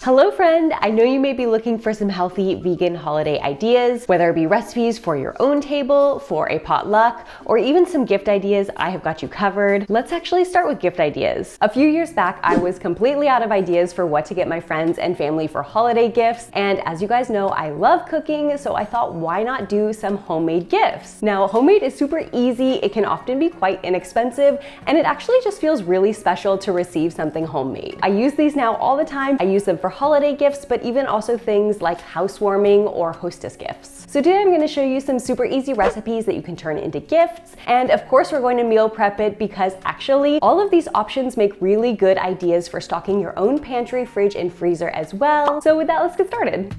Hello friend! I know you may be looking for some healthy vegan holiday ideas, whether it be recipes for your own table, for a potluck, or even some gift ideas. I have got you covered. Let's actually start with gift ideas. A few years back, I was completely out of ideas for what to get my friends and family for holiday gifts, and as you guys know, I love cooking, so I thought why not do some homemade gifts? Now, homemade is super easy, it can often be quite inexpensive, and it actually just feels really special to receive something homemade. I use these now all the time. I use them for holiday gifts, but even also things like housewarming or hostess gifts. So today I'm going to show you some super easy recipes that you can turn into gifts. And of course, we're going to meal prep it because actually all of these options make really good ideas for stocking your own pantry, fridge, and freezer as well. So with that, let's get started.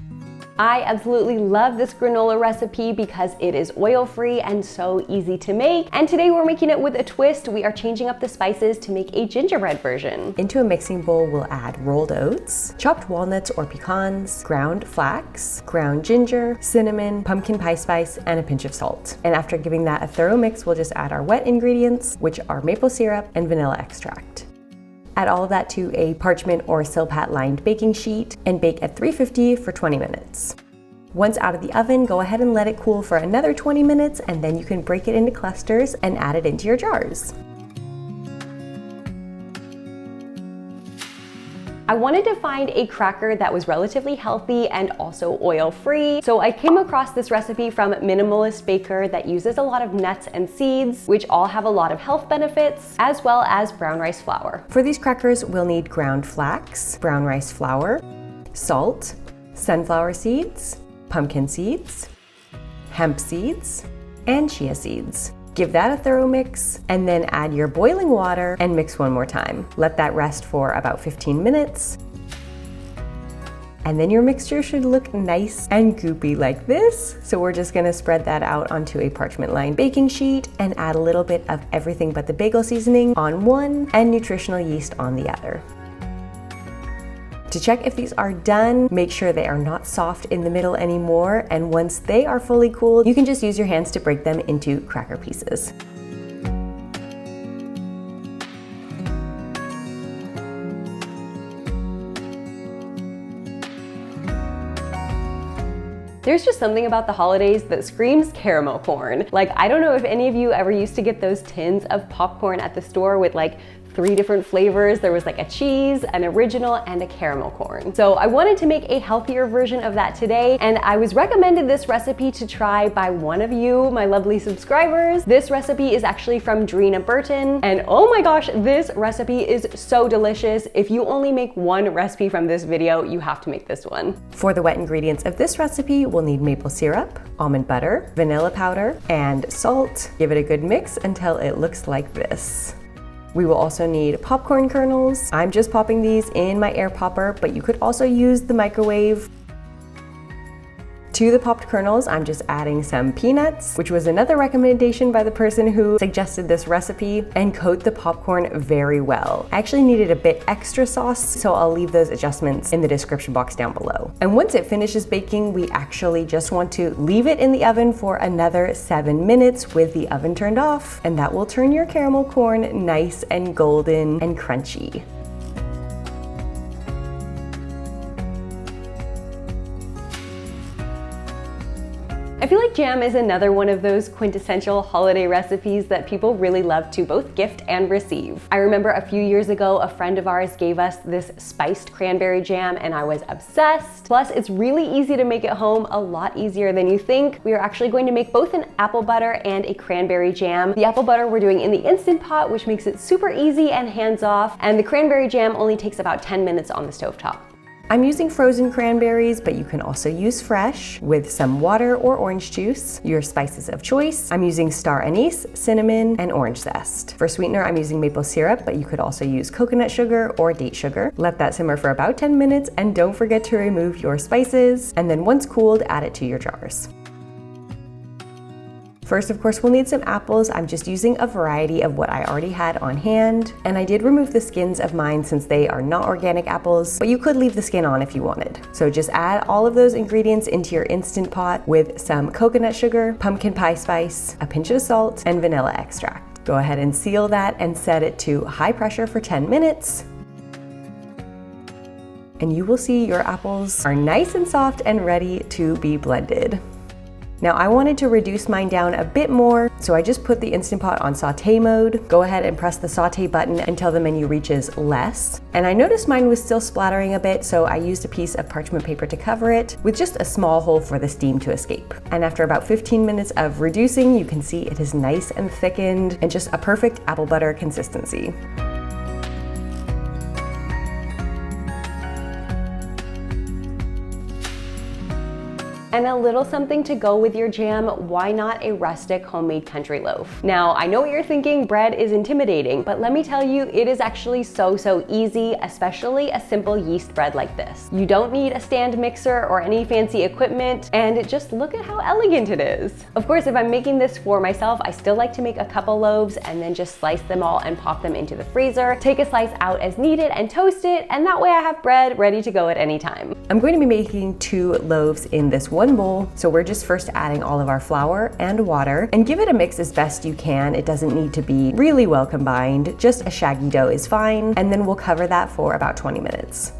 I absolutely love this granola recipe because it is oil-free and so easy to make. And today we're making it with a twist. We are changing up the spices to make a gingerbread version. Into a mixing bowl, we'll add rolled oats, chopped walnuts or pecans, ground flax, ground ginger, cinnamon, pumpkin pie spice, and a pinch of salt. And after giving that a thorough mix, we'll just add our wet ingredients, which are maple syrup and vanilla extract. Add all of that to a parchment or Silpat lined baking sheet and bake at 350 for 20 minutes. Once out of the oven, go ahead and let it cool for another 20 minutes, and then you can break it into clusters and add it into your jars. I wanted to find a cracker that was relatively healthy and also oil-free, so I came across this recipe from Minimalist Baker that uses a lot of nuts and seeds, which all have a lot of health benefits, as well as brown rice flour. For these crackers, we'll need ground flax, brown rice flour, salt, sunflower seeds, pumpkin seeds, hemp seeds, and chia seeds. Give that a thorough mix, and then add your boiling water and mix one more time. Let that rest for about 15 minutes. And then your mixture should look nice and goopy like this. So we're just gonna spread that out onto a parchment lined baking sheet and add a little bit of everything but the bagel seasoning on one and nutritional yeast on the other. To check if these are done, make sure they are not soft in the middle anymore, and once they are fully cooled, you can just use your hands to break them into cracker pieces. There's just something about the holidays that screams caramel corn. Like, I don't know if any of you ever used to get those tins of popcorn at the store with like 3 different flavors. There was like a cheese, an original, and a caramel corn. So I wanted to make a healthier version of that today, and I was recommended this recipe to try by one of you, my lovely subscribers. This recipe is actually from Drina Burton, and oh my gosh, this recipe is so delicious. If you only make one recipe from this video, you have to make this one. For the wet ingredients of this recipe, we'll need maple syrup, almond butter, vanilla powder, and salt. Give it a good mix until it looks like this. We will also need popcorn kernels. I'm just popping these in my air popper, but you could also use the microwave. To the popped kernels, I'm just adding some peanuts, which was another recommendation by the person who suggested this recipe, and coat the popcorn very well. I actually needed a bit extra sauce, so I'll leave those adjustments in the description box down below. And once it finishes baking, we actually just want to leave it in the oven for another 7 minutes with the oven turned off, and that will turn your caramel corn nice and golden and crunchy. I feel like jam is another one of those quintessential holiday recipes that people really love to both gift and receive. I remember a few years ago, a friend of ours gave us this spiced cranberry jam and I was obsessed. Plus, it's really easy to make at home, a lot easier than you think. We are actually going to make both an apple butter and a cranberry jam. The apple butter we're doing in the Instant Pot, which makes it super easy and hands-off, and the cranberry jam only takes about 10 minutes on the stovetop. I'm using frozen cranberries, but you can also use fresh with some water or orange juice, your spices of choice. I'm using star anise, cinnamon, and orange zest. For sweetener, I'm using maple syrup, but you could also use coconut sugar or date sugar. Let that simmer for about 10 minutes, and don't forget to remove your spices, and then once cooled, add it to your jars. First, of course, we'll need some apples. I'm just using a variety of what I already had on hand, and I did remove the skins of mine since they are not organic apples, but you could leave the skin on if you wanted. So just add all of those ingredients into your Instant Pot with some coconut sugar, pumpkin pie spice, a pinch of salt, and vanilla extract. Go ahead and seal that and set it to high pressure for 10 minutes. and you will see your apples are nice and soft and ready to be blended. Now I wanted to reduce mine down a bit more, so I just put the Instant Pot on saute mode. Go ahead and press the saute button until the menu reaches less. And I noticed mine was still splattering a bit, so I used a piece of parchment paper to cover it with just a small hole for the steam to escape. And after about 15 minutes of reducing, you can see it is nice and thickened and just a perfect apple butter consistency. And a little something to go with your jam, why not a rustic homemade country loaf? Now, I know what you're thinking, bread is intimidating, but let me tell you, it is actually so easy, especially a simple yeast bread like this. You don't need a stand mixer or any fancy equipment, and just look at how elegant it is. Of course, if I'm making this for myself, I still like to make a couple loaves and then just slice them all and pop them into the freezer, take a slice out as needed and toast it, and that way I have bread ready to go at any time. I'm going to be making 2 loaves in this one bowl, so we're just first adding all of our flour and water, and give it a mix as best you can. It doesn't need to be really well combined, just a shaggy dough is fine, and then we'll cover that for about 20 minutes.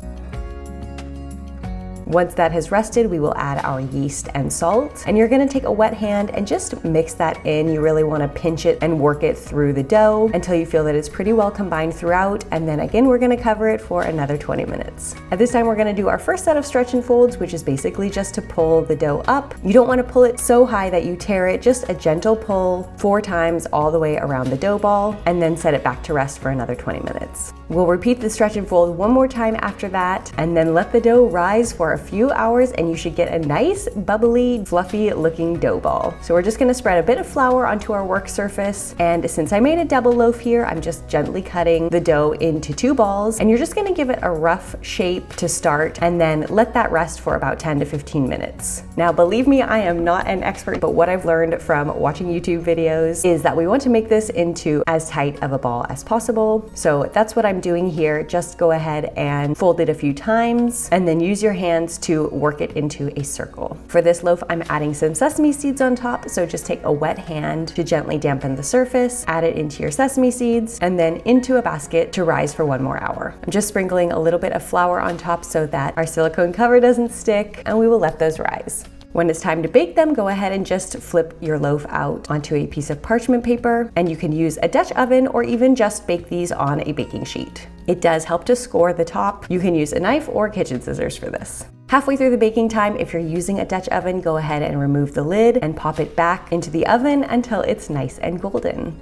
Once that has rested, we will add our yeast and salt, and you're gonna take a wet hand and just mix that in. You really wanna pinch it and work it through the dough until you feel that it's pretty well combined throughout, and then again, we're gonna cover it for another 20 minutes. At this time, we're gonna do our first set of stretch and folds, which is basically just to pull the dough up. You don't wanna pull it so high that you tear it, just a gentle pull 4 times all the way around the dough ball, and then set it back to rest for another 20 minutes. We'll repeat the stretch and fold one more time after that, and then let the dough rise for a few hours, and you should get a nice, bubbly, fluffy looking dough ball. So we're just gonna spread a bit of flour onto our work surface, and since I made a double loaf here, I'm just gently cutting the dough into 2 balls, and you're just gonna give it a rough shape to start, and then let that rest for about 10 to 15 minutes. Now, believe me, I am not an expert, but what I've learned from watching YouTube videos is that we want to make this into as tight of a ball as possible. So that's what I'm doing here. Just go ahead and fold it a few times, and then use your hands to work it into a circle. For this loaf, I'm adding some sesame seeds on top, so just take a wet hand to gently dampen the surface, add it into your sesame seeds, and then into a basket to rise for 1 more hour. I'm just sprinkling a little bit of flour on top so that our silicone cover doesn't stick, and we will let those rise. When it's time to bake them, go ahead and just flip your loaf out onto a piece of parchment paper, and you can use a Dutch oven or even just bake these on a baking sheet. It does help to score the top. You can use a knife or kitchen scissors for this. Halfway through the baking time, if you're using a Dutch oven, go ahead and remove the lid and pop it back into the oven until it's nice and golden.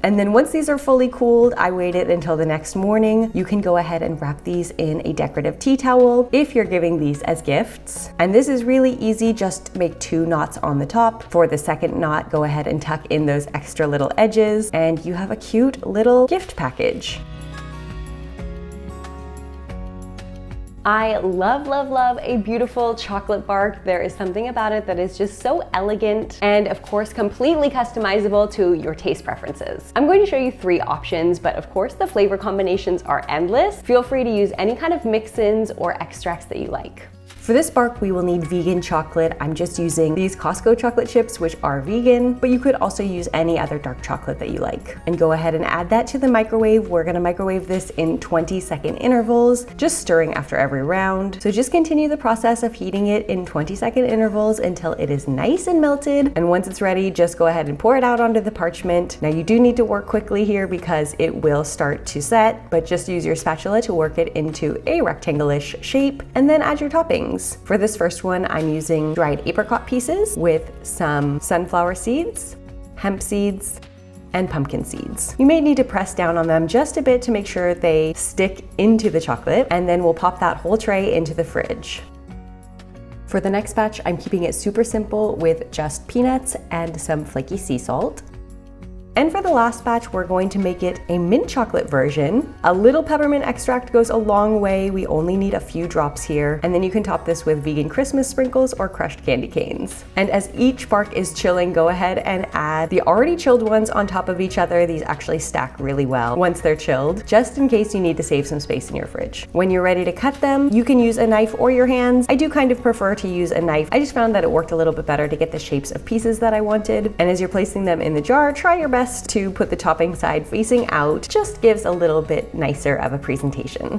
And then once these are fully cooled, I waited until the next morning. You can go ahead and wrap these in a decorative tea towel if you're giving these as gifts. And this is really easy, just make 2 knots on the top. For the second knot, go ahead and tuck in those extra little edges, and you have a cute little gift package. I love a beautiful chocolate bark. There is something about it that is just so elegant and of course completely customizable to your taste preferences. I'm going to show you 3 options, but of course the flavor combinations are endless. Feel free to use any kind of mix-ins or extracts that you like. For this bark, we will need vegan chocolate. I'm just using these Costco chocolate chips, which are vegan, but you could also use any other dark chocolate that you like. And go ahead and add that to the microwave. We're gonna microwave this in 20-second intervals, just stirring after every round. So just continue the process of heating it in 20-second intervals until it is nice and melted. And once it's ready, just go ahead and pour it out onto the parchment. Now you do need to work quickly here because it will start to set, but just use your spatula to work it into a rectangle-ish shape, and then add your toppings. For this first one, I'm using dried apricot pieces with some sunflower seeds, hemp seeds, and pumpkin seeds. You may need to press down on them just a bit to make sure they stick into the chocolate, and then we'll pop that whole tray into the fridge. For the next batch, I'm keeping it super simple with just peanuts and some flaky sea salt. And for the last batch, we're going to make it a mint chocolate version. A little peppermint extract goes a long way. We only need a few drops here. And then you can top this with vegan Christmas sprinkles or crushed candy canes. And as each bark is chilling, go ahead and add the already chilled ones on top of each other. These actually stack really well once they're chilled, just in case you need to save some space in your fridge. When you're ready to cut them, you can use a knife or your hands. I do kind of prefer to use a knife. I just found that it worked a little bit better to get the shapes of pieces that I wanted. And as you're placing them in the jar, try your best to put the topping side facing out. Just gives a little bit nicer of a presentation.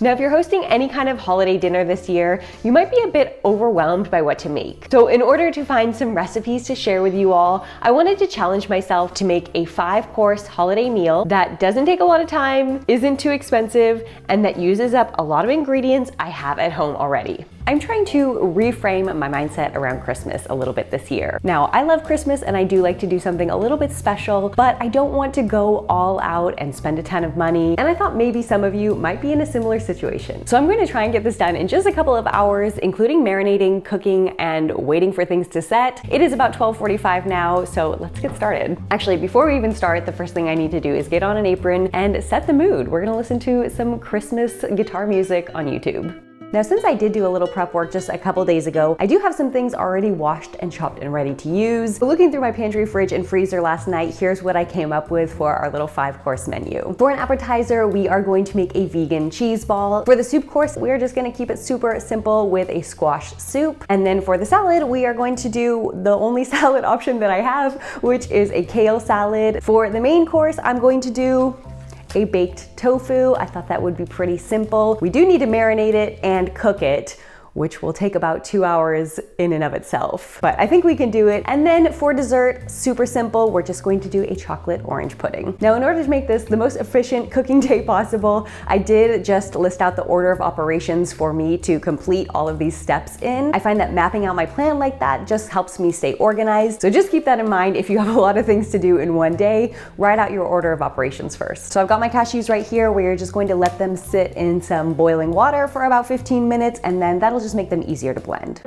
Now, if you're hosting any kind of holiday dinner this year, you might be a bit overwhelmed by what to make. So in order to find some recipes to share with you all, I wanted to challenge myself to make a 5-course holiday meal that doesn't take a lot of time, isn't too expensive, and that uses up a lot of ingredients I have at home already. I'm trying to reframe my mindset around Christmas a little bit this year. Now, I love Christmas and I do like to do something a little bit special, but I don't want to go all out and spend a ton of money. And I thought maybe some of you might be in a similar situation. So I'm going to try and get this done in just a couple of hours, including marinating, cooking, and waiting for things to set. It is about 12:45 now, so let's get started. Actually, before we even start, the first thing I need to do is get on an apron and set the mood. We're gonna listen to some Christmas guitar music on YouTube. Now, since I did do a little prep work just a couple days ago, I do have some things already washed and chopped and ready to use. Looking through my pantry, fridge, and freezer last night, here's what I came up with for our little 5-course menu. For an appetizer, we are going to make a vegan cheese ball. For the soup course, we are just gonna keep it super simple with a squash soup. And then for the salad, we are going to do the only salad option that I have, which is a kale salad. For the main course, I'm going to do a baked tofu. I thought that would be pretty simple. We do need to marinate it and cook it, which will take about 2 hours in and of itself. But I think we can do it. And then for dessert, super simple, we're just going to do a chocolate orange pudding. Now, in order to make this the most efficient cooking day possible, I did just list out the order of operations for me to complete all of these steps in. I find that mapping out my plan like that just helps me stay organized. So just keep that in mind. If you have a lot of things to do in one day, write out your order of operations first. So I've got my cashews right here. We're just going to let them sit in some boiling water for about 15 minutes, and then that'll just make them easier to blend.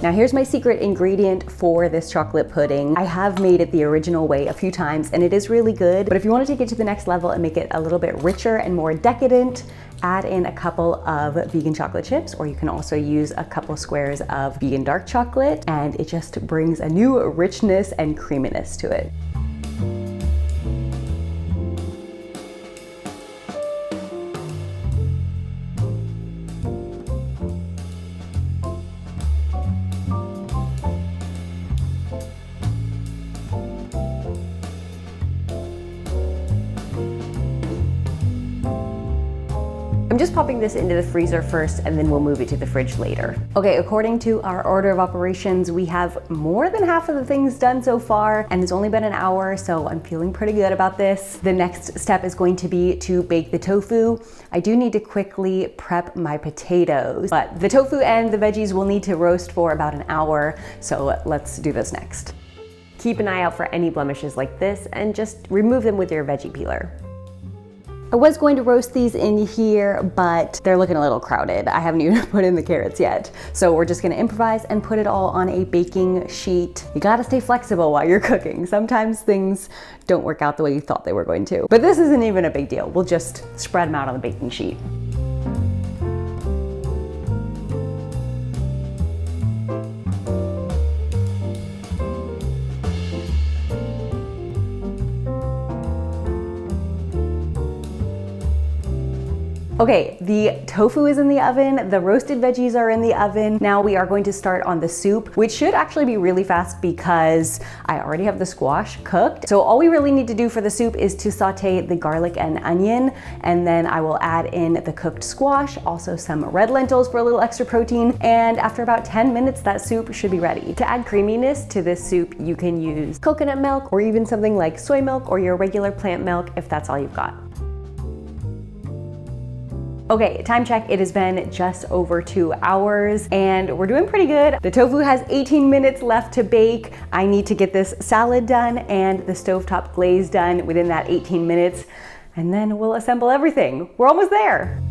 Now here's my secret ingredient for this chocolate pudding. I have made it the original way a few times and it is really good, but if you want to take it to the next level and make it a little bit richer and more decadent, add in a couple of vegan chocolate chips, or you can also use a couple squares of vegan dark chocolate, and it just brings a new richness and creaminess to it. I'm just popping this into the freezer first and then we'll move it to the fridge later. Okay, according to our order of operations, we have more than half of the things done so far, and it's only been an hour, so I'm feeling pretty good about this. The next step is going to be to bake the tofu. I do need to quickly prep my potatoes, but the tofu and the veggies will need to roast for about an hour, so let's do this next. Keep an eye out for any blemishes like this and just remove them with your veggie peeler. I was going to roast these in here, but they're looking a little crowded. I haven't even put in the carrots yet. So we're just gonna improvise and put it all on a baking sheet. You gotta stay flexible while you're cooking. Sometimes things don't work out the way you thought they were going to. But this isn't even a big deal. We'll just spread them out on the baking sheet. Okay, the tofu is in the oven, the roasted veggies are in the oven. Now we are going to start on the soup, which should actually be really fast because I already have the squash cooked. So all we really need to do for the soup is to saute the garlic and onion, and then I will add in the cooked squash, also some red lentils for a little extra protein, and after about 10 minutes, that soup should be ready. To add creaminess to this soup, you can use coconut milk or even something like soy milk or your regular plant milk if that's all you've got. Okay, time check, it has been just over 2 hours and we're doing pretty good. The tofu has 18 minutes left to bake. I need to get this salad done and the stovetop glaze done within that 18 minutes, and then we'll assemble everything. We're almost there.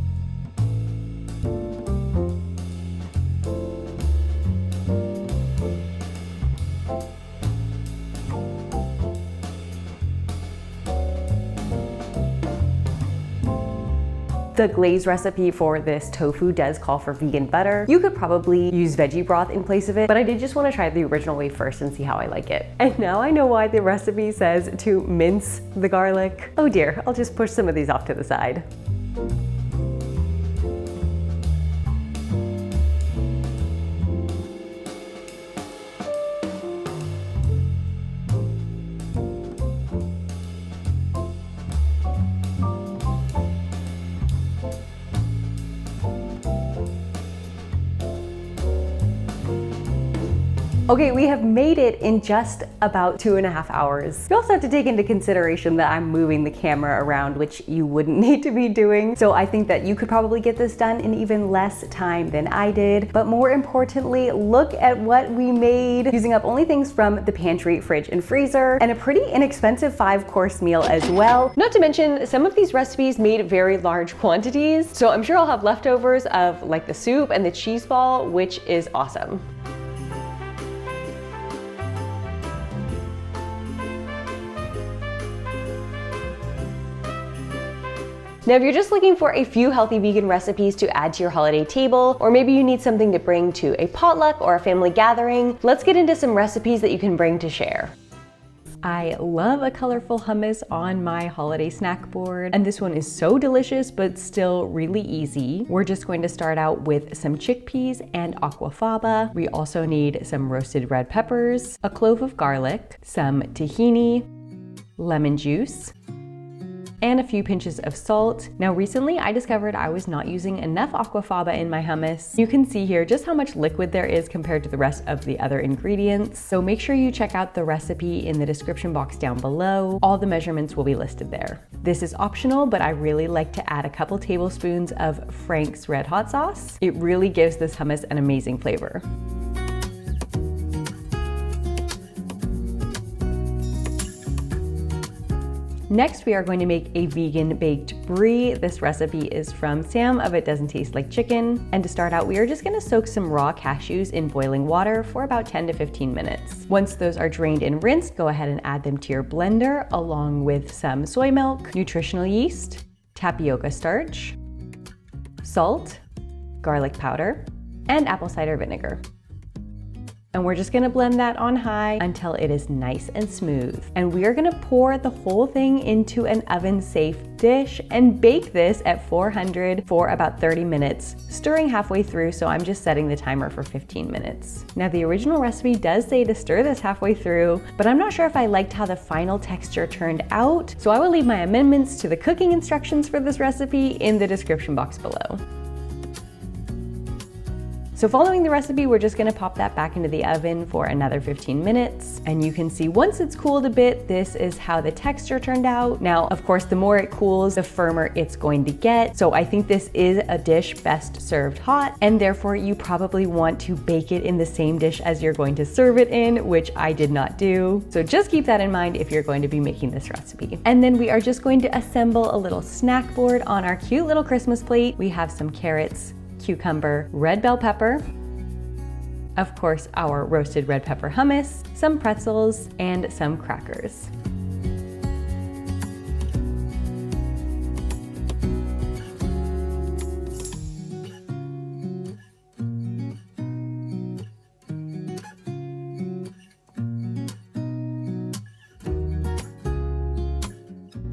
The glaze recipe for this tofu does call for vegan butter. You could probably use veggie broth in place of it, but I did just want to try the original way first and see how I like it. And now I know why the recipe says to mince the garlic. Oh dear, I'll just push some of these off to the side. Okay, we have made it in just about 2.5 hours. You also have to take into consideration that I'm moving the camera around, which you wouldn't need to be doing. So I think that you could probably get this done in even less time than I did. But more importantly, look at what we made using up only things from the pantry, fridge, and freezer, and a pretty inexpensive 5-course meal as well. Not to mention, some of these recipes made very large quantities. So I'm sure I'll have leftovers of like the soup and the cheese ball, which is awesome. Now, if you're just looking for a few healthy vegan recipes to add to your holiday table, or maybe you need something to bring to a potluck or a family gathering, let's get into some recipes that you can bring to share. I love a colorful hummus on my holiday snack board, and this one is so delicious but still really easy. We're just going to start out with some chickpeas and aquafaba. We also need some roasted red peppers, a clove of garlic, some tahini, lemon juice, and a few pinches of salt. Now recently I discovered I was not using enough aquafaba in my hummus. You can see here just how much liquid there is compared to the rest of the other ingredients. So make sure you check out the recipe in the description box down below. All the measurements will be listed there. This is optional, but I really like to add a couple tablespoons of Frank's red hot sauce. It really gives this hummus an amazing flavor. Next, we are going to make a vegan baked brie. This recipe is from Sam of It Doesn't Taste Like Chicken. And to start out, we are just gonna soak some raw cashews in boiling water for about 10 to 15 minutes. Once those are drained and rinsed, go ahead and add them to your blender along with some soy milk, nutritional yeast, tapioca starch, salt, garlic powder, and apple cider vinegar. And we're just gonna blend that on high until it is nice and smooth. And we are gonna pour the whole thing into an oven-safe dish and bake this at 400 for about 30 minutes, stirring halfway through, so I'm just setting the timer for 15 minutes. Now, the original recipe does say to stir this halfway through, but I'm not sure if I liked how the final texture turned out, so I will leave my amendments to the cooking instructions for this recipe in the description box below. So following the recipe, we're just gonna pop that back into the oven for another 15 minutes. And you can see once it's cooled a bit, this is how the texture turned out. Now, of course, the more it cools, the firmer it's going to get. So I think this is a dish best served hot, and therefore you probably want to bake it in the same dish as you're going to serve it in, which I did not do. So just keep that in mind if you're going to be making this recipe. And then we are just going to assemble a little snack board on our cute little Christmas plate. We have some carrots, cucumber, red bell pepper, of course our roasted red pepper hummus, some pretzels, and some crackers.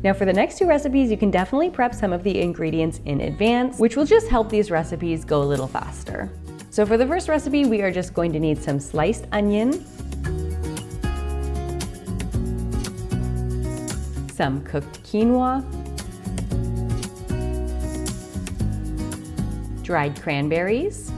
Now for the next two recipes, you can definitely prep some of the ingredients in advance, which will just help these recipes go a little faster. So for the first recipe, we are just going to need some sliced onion, some cooked quinoa, dried cranberries,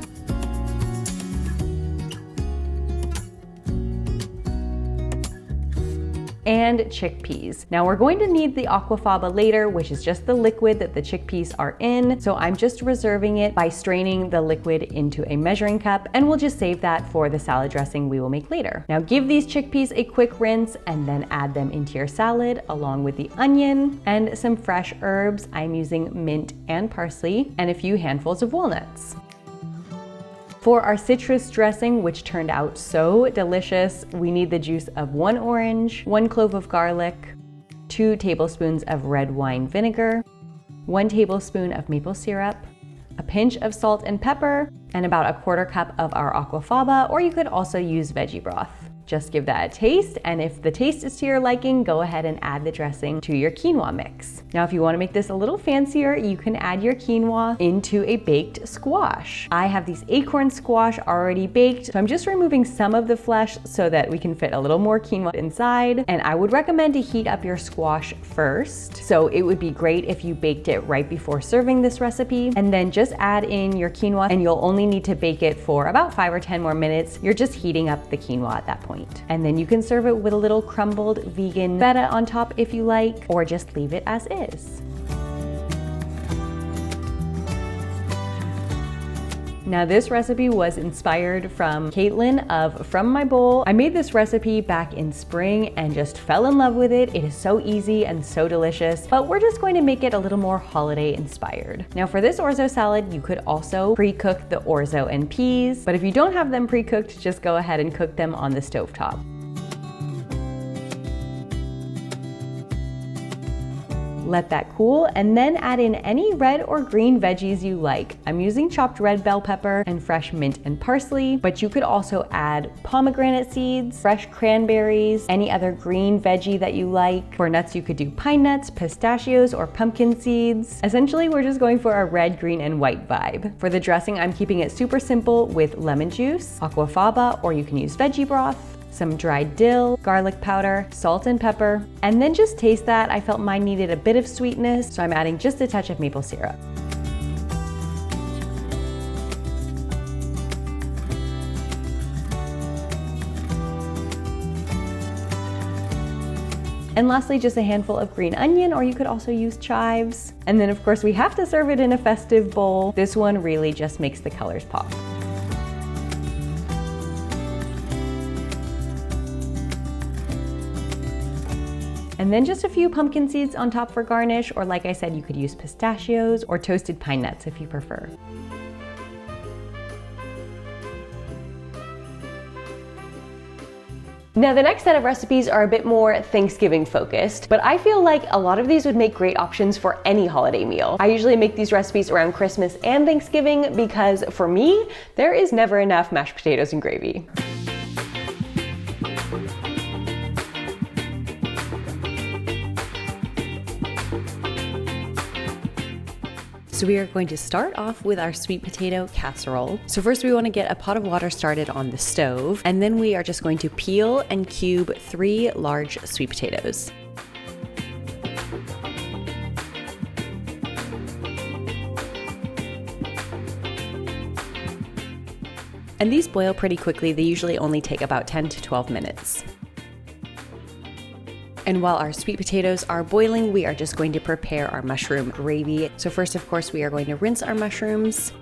and chickpeas. Now we're going to need the aquafaba later, which is just the liquid that the chickpeas are in. So I'm just reserving it by straining the liquid into a measuring cup, and we'll just save that for the salad dressing we will make later. Now give these chickpeas a quick rinse and then add them into your salad along with the onion and some fresh herbs. I'm using mint and parsley and a few handfuls of walnuts. For our citrus dressing, which turned out so delicious, we need the juice of 1 orange, 1 clove of garlic, 2 tablespoons of red wine vinegar, 1 tablespoon of maple syrup, a pinch of salt and pepper, and about 1/4 cup of our aquafaba, or you could also use veggie broth. Just give that a taste, and if the taste is to your liking, go ahead and add the dressing to your quinoa mix. Now, if you want to make this a little fancier, you can add your quinoa into a baked squash. I have these acorn squash already baked, so I'm just removing some of the flesh so that we can fit a little more quinoa inside. And I would recommend to heat up your squash first. So it would be great if you baked it right before serving this recipe, and then just add in your quinoa, and you'll only need to bake it for about 5 or 10 more minutes. You're just heating up the quinoa at that point. And then you can serve it with a little crumbled vegan feta on top if you like, or just leave it as is. Now, this recipe was inspired from Caitlin of From My Bowl. I made this recipe back in spring and just fell in love with it. It is so easy and so delicious, but we're just going to make it a little more holiday inspired. Now, for this orzo salad, you could also pre-cook the orzo and peas, but if you don't have them pre-cooked, just go ahead and cook them on the stovetop. Let that cool, and then add in any red or green veggies you like. I'm using chopped red bell pepper and fresh mint and parsley, but you could also add pomegranate seeds, fresh cranberries, any other green veggie that you like. For nuts, you could do pine nuts, pistachios, or pumpkin seeds. Essentially, we're just going for a red, green, and white vibe. For the dressing, I'm keeping it super simple with lemon juice, aquafaba, or you can use veggie broth, some dried dill, garlic powder, salt and pepper, and then just taste that. I felt mine needed a bit of sweetness, so I'm adding just a touch of maple syrup. And lastly, just a handful of green onion, or you could also use chives. And then of course, we have to serve it in a festive bowl. This one really just makes the colors pop. And then just a few pumpkin seeds on top for garnish, or like I said, you could use pistachios or toasted pine nuts if you prefer. Now, the next set of recipes are a bit more Thanksgiving focused, but I feel like a lot of these would make great options for any holiday meal. I usually make these recipes around Christmas and Thanksgiving because for me, there is never enough mashed potatoes and gravy. So we are going to start off with our sweet potato casserole. So first we want to get a pot of water started on the stove, and then we are just going to peel and cube 3 large sweet potatoes. And these boil pretty quickly. They usually only take about 10 to 12 minutes. And while our sweet potatoes are boiling, we are just going to prepare our mushroom gravy. So first, of course, we are going to rinse our mushrooms.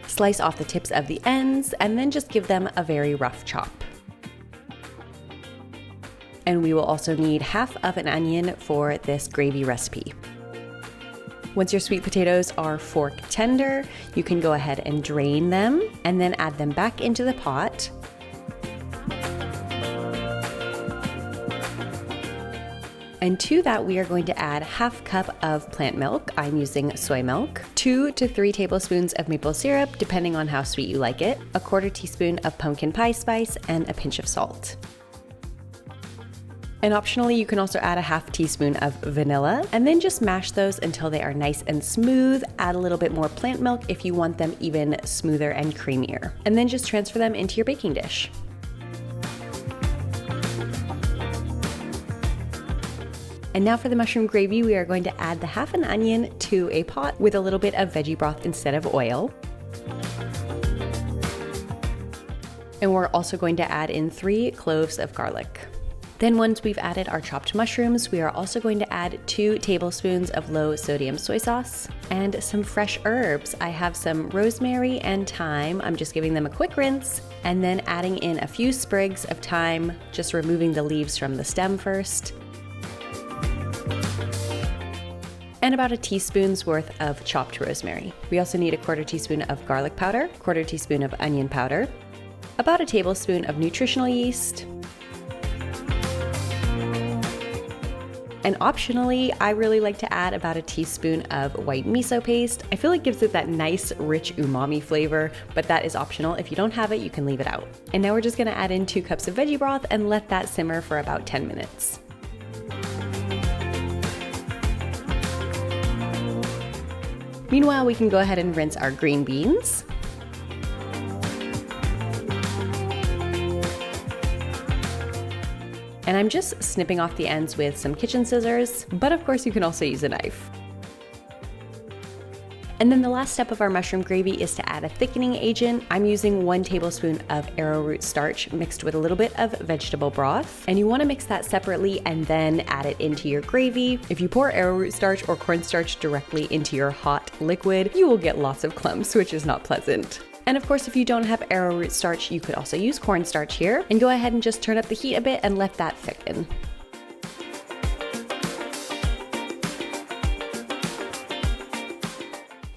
Slice off the tips of the ends, and then just give them a very rough chop. And we will also need half of an onion for this gravy recipe. Once your sweet potatoes are fork tender, you can go ahead and drain them and then add them back into the pot. And to that, we are going to add ½ cup of plant milk. I'm using soy milk, 2 to 3 tablespoons of maple syrup, depending on how sweet you like it, a quarter teaspoon of pumpkin pie spice, and a pinch of salt. And optionally, you can also add a ½ teaspoon of vanilla, and then just mash those until they are nice and smooth. Add a little bit more plant milk if you want them even smoother and creamier. And then just transfer them into your baking dish. And now for the mushroom gravy, we are going to add the half an onion to a pot with a little bit of veggie broth instead of oil. And we're also going to add in 3 cloves of garlic. Then once we've added our chopped mushrooms, we are also going to add 2 tablespoons of low sodium soy sauce and some fresh herbs. I have some rosemary and thyme. I'm just giving them a quick rinse, and then adding in a few sprigs of thyme, just removing the leaves from the stem first. And about a teaspoon's worth of chopped rosemary. We also need a quarter teaspoon of garlic powder, quarter teaspoon of onion powder, about a tablespoon of nutritional yeast, And optionally, I really like to add about a teaspoon of white miso paste. I feel it gives it that nice, rich umami flavor, but that is optional. If you don't have it, you can leave it out. And now we're just gonna add in 2 cups of veggie broth and let that simmer for about 10 minutes. Meanwhile, we can go ahead and rinse our green beans. And I'm just snipping off the ends with some kitchen scissors, but of course you can also use a knife. And then the last step of our mushroom gravy is to add a thickening agent. I'm using 1 tablespoon of arrowroot starch mixed with a little bit of vegetable broth. And you want to mix that separately and then add it into your gravy. If you pour arrowroot starch or cornstarch directly into your hot liquid, you will get lots of clumps, which is not pleasant. And of course, if you don't have arrowroot starch, you could also use cornstarch here. And go ahead and just turn up the heat a bit and let that thicken.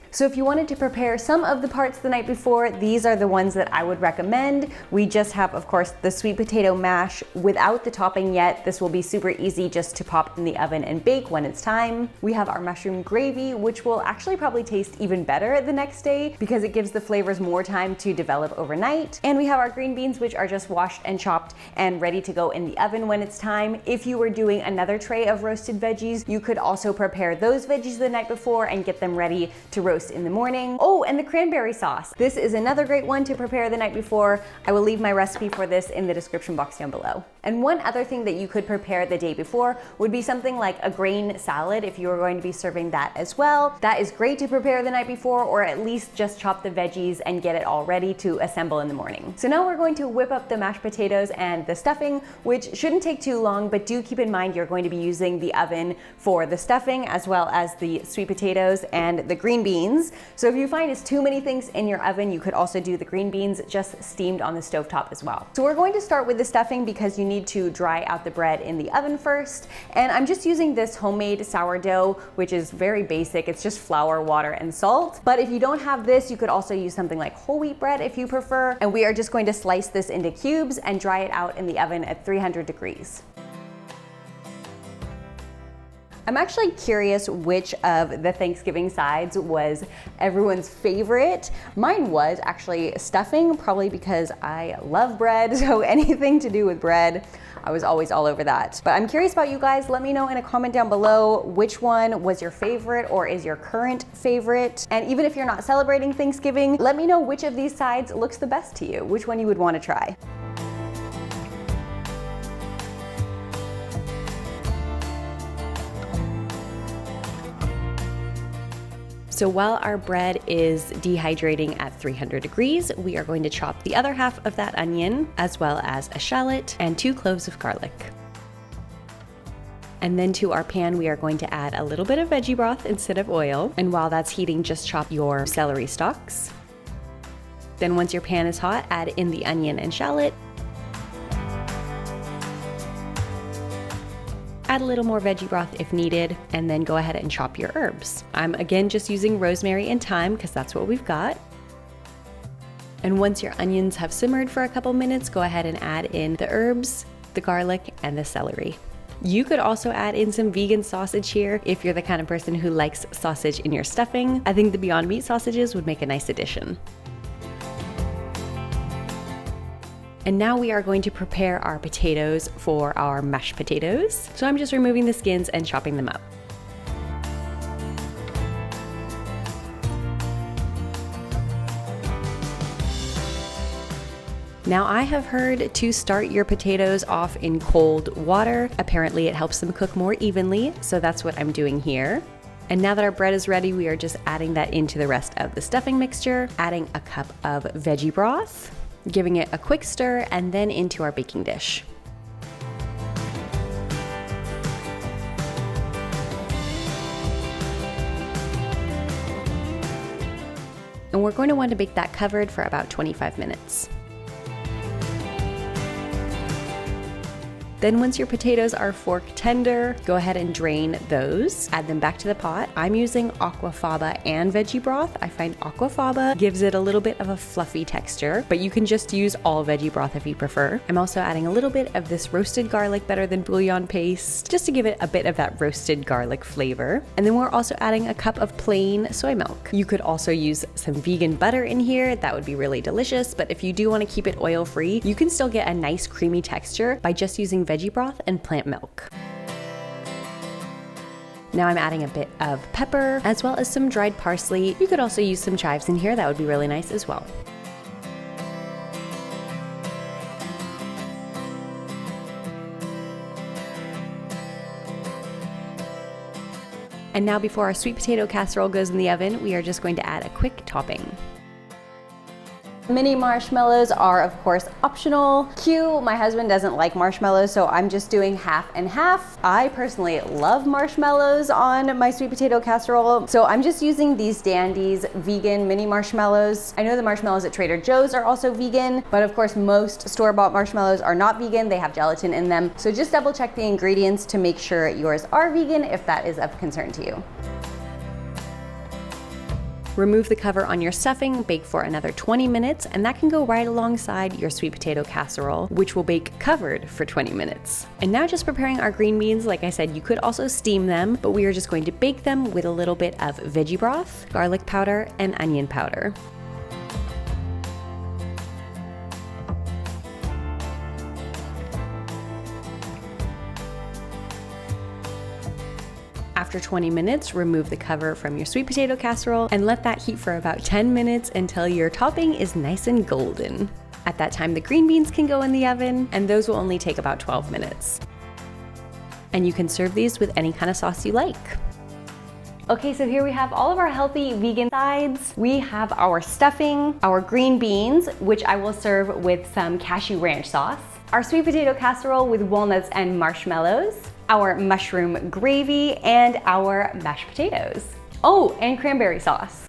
So if you wanted to prepare some of the parts the night before, these are the ones that I would recommend. We just have, of course, the sweet potato mash without the topping yet. This will be super easy just to pop in the oven and bake when it's time. We have our mushroom gravy, which will actually probably taste even better the next day because it gives the flavors more time to develop overnight. And we have our green beans, which are just washed and chopped and ready to go in the oven when it's time. If you were doing another tray of roasted veggies, you could also prepare those veggies the night before and get them ready to roast in the morning. Oh, and the cranberry sauce. This is another great one to prepare the night before. I will leave my recipe for this in the description box down below. And one other thing that you could prepare the day before would be something like a grain salad if you were going to be serving that as well. That is great to prepare the night before, or at least just chop the veggies and get it all ready to assemble in the morning. So now we're going to whip up the mashed potatoes and the stuffing, which shouldn't take too long, but do keep in mind you're going to be using the oven for the stuffing as well as the sweet potatoes and the green beans. So if you find it's too many things in your oven, you could also do the green beans just steamed on the stovetop as well. So we're going to start with the stuffing because you need to dry out the bread in the oven first. And I'm just using this homemade sourdough, which is very basic. It's just flour, water, and salt. But if you don't have this, you could also use something like whole wheat bread if you prefer. And we are just going to slice this into cubes and dry it out in the oven at 300 degrees. I'm actually curious which of the Thanksgiving sides was everyone's favorite. Mine was actually stuffing, probably because I love bread, so anything to do with bread, I was always all over that. But I'm curious about you guys. Let me know in a comment down below which one was your favorite or is your current favorite. And even if you're not celebrating Thanksgiving, let me know which of these sides looks the best to you, which one you would want to try. So while our bread is dehydrating at 300 degrees, we are going to chop the other half of that onion, as well as a shallot and 2 cloves of garlic. And then to our pan, we are going to add a little bit of veggie broth instead of oil. And while that's heating, just chop your celery stalks. Then once your pan is hot, add in the onion and shallot. Add a little more veggie broth if needed, and then go ahead and chop your herbs. I'm again just using rosemary and thyme because that's what we've got. And once your onions have simmered for a couple minutes, go ahead and add in the herbs, the garlic, and the celery. You could also add in some vegan sausage here if you're the kind of person who likes sausage in your stuffing. I think the Beyond Meat sausages would make a nice addition. And now we are going to prepare our potatoes for our mashed potatoes. So I'm just removing the skins and chopping them up. Now I have heard to start your potatoes off in cold water. Apparently it helps them cook more evenly, so that's what I'm doing here. And now that our bread is ready, we are just adding that into the rest of the stuffing mixture, adding a cup of veggie broth, giving it a quick stir, and then into our baking dish. And we're going to want to bake that covered for about 25 minutes. Then once your potatoes are fork tender, go ahead and drain those. Add them back to the pot. I'm using aquafaba and veggie broth. I find aquafaba gives it a little bit of a fluffy texture, but you can just use all veggie broth if you prefer. I'm also adding a little bit of this roasted garlic better than bouillon paste, just to give it a bit of that roasted garlic flavor. And then we're also adding a cup of plain soy milk. You could also use some vegan butter in here. That would be really delicious, but if you do want to keep it oil-free, you can still get a nice creamy texture by just using veggie broth and plant milk. Now I'm adding a bit of pepper as well as some dried parsley. You could also use some chives in here. That would be really nice as well. And now before our sweet potato casserole goes in the oven, we are just going to add a quick topping. Mini marshmallows are of course optional. My husband doesn't like marshmallows, so I'm just doing half and half. I personally love marshmallows on my sweet potato casserole, so I'm just using these Dandy's vegan mini marshmallows. I know the marshmallows at Trader Joe's are also vegan, but of course most store-bought marshmallows are not vegan. They have gelatin in them. So just double check the ingredients to make sure yours are vegan if that is of concern to you. Remove the cover on your stuffing, bake for another 20 minutes, and that can go right alongside your sweet potato casserole, which will bake covered for 20 minutes. And now just preparing our green beans. Like I said, you could also steam them, but we are just going to bake them with a little bit of veggie broth, garlic powder, and onion powder. After 20 minutes, remove the cover from your sweet potato casserole and let that heat for about 10 minutes until your topping is nice and golden. At that time, the green beans can go in the oven, and those will only take about 12 minutes. And you can serve these with any kind of sauce you like. Okay, so here we have all of our healthy vegan sides. We have our stuffing, our green beans, which I will serve with some cashew ranch sauce, our sweet potato casserole with walnuts and marshmallows, our mushroom gravy, and our mashed potatoes. Oh, and cranberry sauce.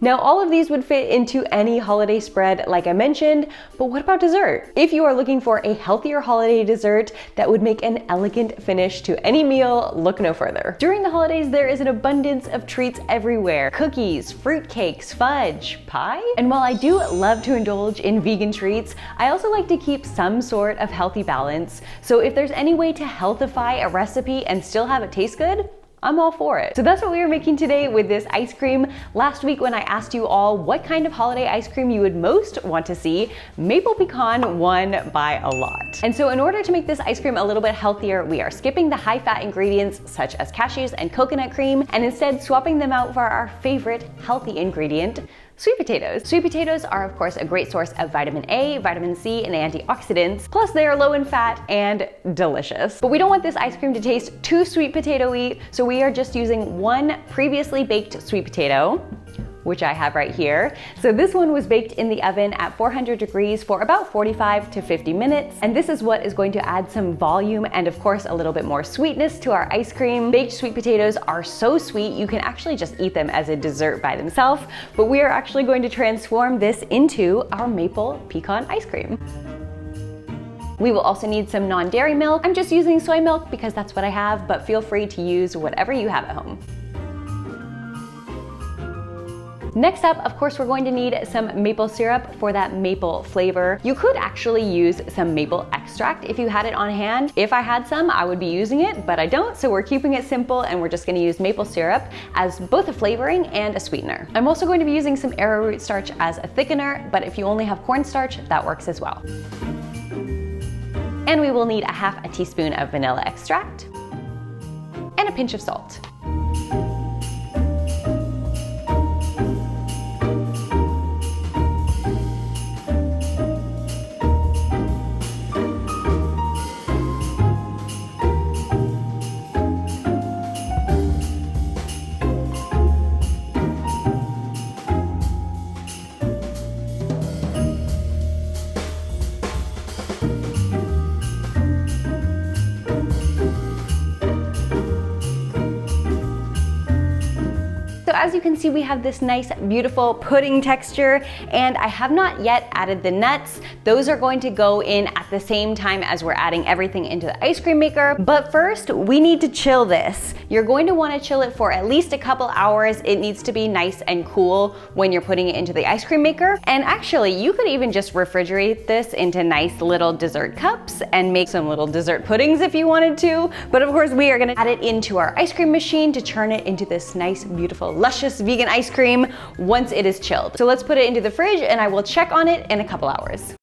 Now, all of these would fit into any holiday spread like I mentioned, but what about dessert? If you are looking for a healthier holiday dessert that would make an elegant finish to any meal, look no further. During the holidays, there is an abundance of treats everywhere. Cookies, fruitcakes, fudge, pie. And while I do love to indulge in vegan treats, I also like to keep some sort of healthy balance. So if there's any way to healthify a recipe and still have it taste good, I'm all for it. So that's what we are making today with this ice cream. Last week when I asked you all what kind of holiday ice cream you would most want to see, maple pecan won by a lot. And so in order to make this ice cream a little bit healthier, we are skipping the high-fat ingredients such as cashews and coconut cream, and instead swapping them out for our favorite healthy ingredient, sweet potatoes. Sweet potatoes are of course a great source of vitamin A, vitamin C, and antioxidants. Plus they are low in fat and delicious. But we don't want this ice cream to taste too sweet potato-y, so we are just using one previously baked sweet potato, which I have right here. So this one was baked in the oven at 400 degrees for about 45 to 50 minutes. And this is what is going to add some volume and of course a little bit more sweetness to our ice cream. Baked sweet potatoes are so sweet, you can actually just eat them as a dessert by themselves, but we are actually going to transform this into our maple pecan ice cream. We will also need some non-dairy milk. I'm just using soy milk because that's what I have, but feel free to use whatever you have at home. Next up, of course, we're going to need some maple syrup for that maple flavor. You could actually use some maple extract if you had it on hand. If I had some, I would be using it, but I don't, so we're keeping it simple and we're just gonna use maple syrup as both a flavoring and a sweetener. I'm also going to be using some arrowroot starch as a thickener, but if you only have cornstarch, that works as well. And we will need a half a teaspoon of vanilla extract and a pinch of salt. So as you can see, we have this nice, beautiful pudding texture, and I have not yet added the nuts. Those are going to go in at the same time as we're adding everything into the ice cream maker. But first, we need to chill this. You're going to want to chill it for at least a couple hours. It needs to be nice and cool when you're putting it into the ice cream maker. And actually, you could even just refrigerate this into nice little dessert cups and make some little dessert puddings if you wanted to. But of course, we are gonna add it into our ice cream machine to turn it into this nice, beautiful, luscious vegan ice cream once it is chilled. So let's put it into the fridge and I will check on it in a couple hours.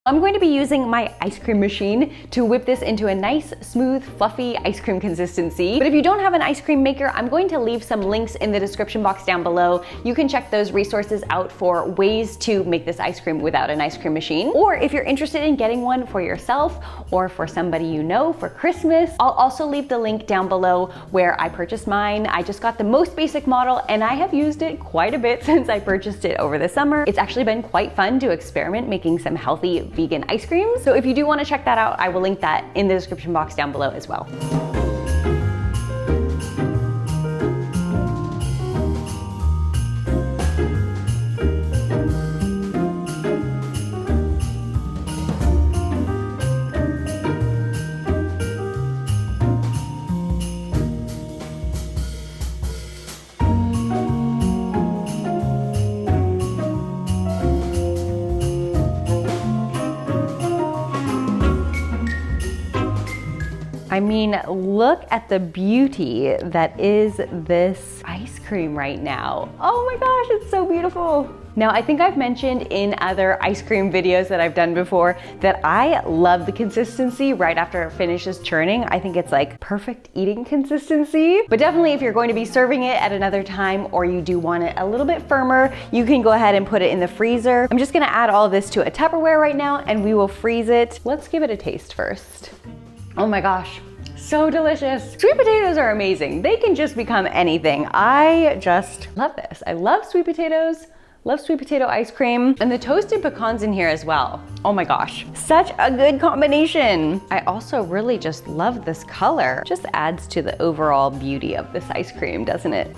I'm going to be using my ice cream machine to whip this into a nice, smooth, fluffy ice cream consistency. But if you don't have an ice cream maker, I'm going to leave some links in the description box down below. You can check those resources out for ways to make this ice cream without an ice cream machine. Or if you're interested in getting one for yourself or for somebody you know for Christmas, I'll also leave the link down below where I purchased mine. I just got the most basic model and I have used it quite a bit since I purchased it over the summer. It's actually been quite fun to experiment making some healthy vegan ice cream. So if you do want to check that out, I will link that in the description box down below as well. I mean, look at the beauty that is this ice cream right now. Oh my gosh, it's so beautiful. Now, I think I've mentioned in other ice cream videos that I've done before that I love the consistency right after it finishes churning. I think it's like perfect eating consistency. But definitely if you're going to be serving it at another time or you do want it a little bit firmer, you can go ahead and put it in the freezer. I'm just gonna add all of this to a Tupperware right now and we will freeze it. Let's give it a taste first. Oh my gosh, so delicious. Sweet potatoes are amazing. They can just become anything. I just love this. I love sweet potatoes, love sweet potato ice cream, and the toasted pecans in here as well. Oh my gosh, such a good combination. I also really just love this color. Just adds to the overall beauty of this ice cream, doesn't it?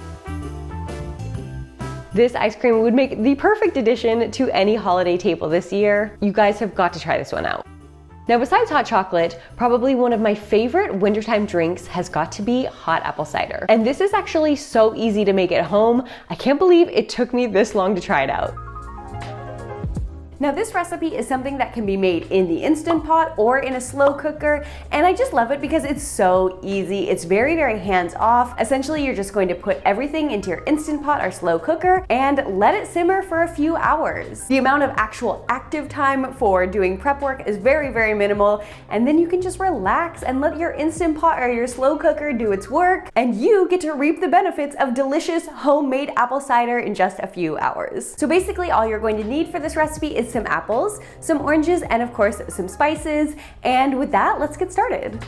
This ice cream would make the perfect addition to any holiday table this year. You guys have got to try this one out. Now, besides hot chocolate, probably one of my favorite wintertime drinks has got to be hot apple cider. And this is actually so easy to make at home. I can't believe it took me this long to try it out. Now this recipe is something that can be made in the Instant Pot or in a slow cooker, and I just love it because it's so easy. It's very, very hands-off. Essentially, you're just going to put everything into your Instant Pot or slow cooker and let it simmer for a few hours. The amount of actual active time for doing prep work is very, very minimal, and then you can just relax and let your Instant Pot or your slow cooker do its work, and you get to reap the benefits of delicious homemade apple cider in just a few hours. So basically, all you're going to need for this recipe is some apples, some oranges, and of course some spices. And with that, let's get started.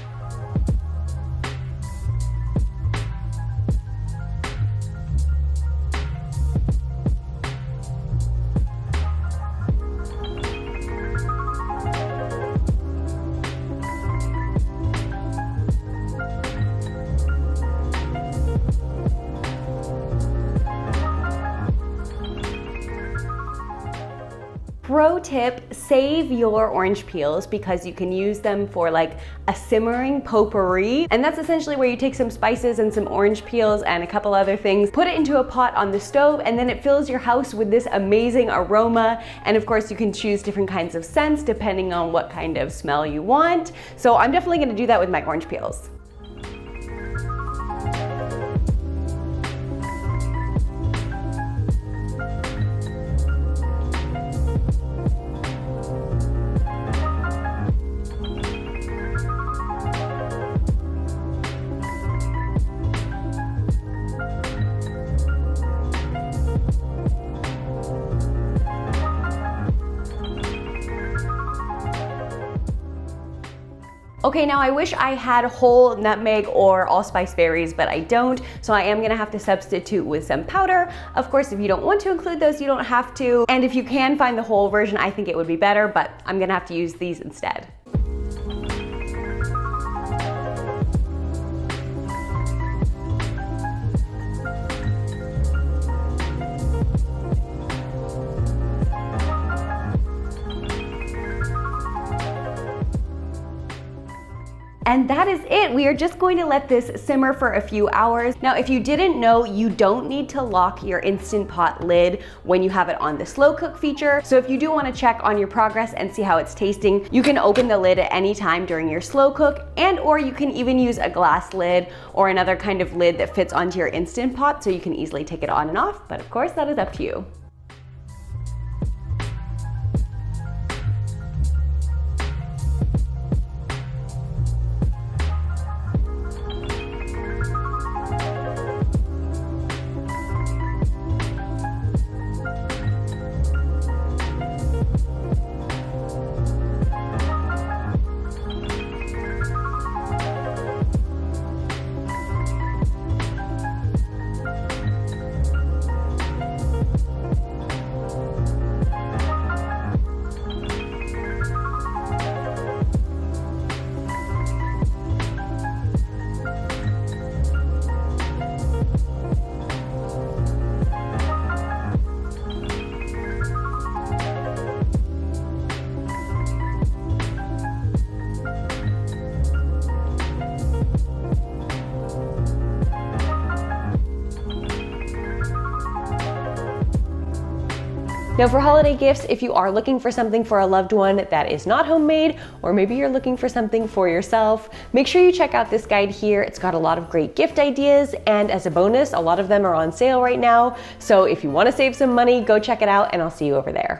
Pro tip, save your orange peels because you can use them for like a simmering potpourri. And that's essentially where you take some spices and some orange peels and a couple other things, put it into a pot on the stove, and then it fills your house with this amazing aroma. And of course you can choose different kinds of scents depending on what kind of smell you want. So I'm definitely gonna do that with my orange peels. Okay, now I wish I had whole nutmeg or allspice berries, but I don't, so I am gonna have to substitute with some powder. Of course, if you don't want to include those, you don't have to. And if you can find the whole version, I think it would be better, but I'm gonna have to use these instead. And that is it. We are just going to let this simmer for a few hours. Now, if you didn't know, you don't need to lock your Instant Pot lid when you have it on the slow cook feature. So if you do want to check on your progress and see how it's tasting, you can open the lid at any time during your slow cook, and or you can even use a glass lid or another kind of lid that fits onto your Instant Pot so you can easily take it on and off. But of course, that is up to you. Now for holiday gifts, if you are looking for something for a loved one that is not homemade, or maybe you're looking for something for yourself, make sure you check out this guide here. It's got a lot of great gift ideas, and as a bonus, a lot of them are on sale right now. So if you want to save some money, go check it out, and I'll see you over there.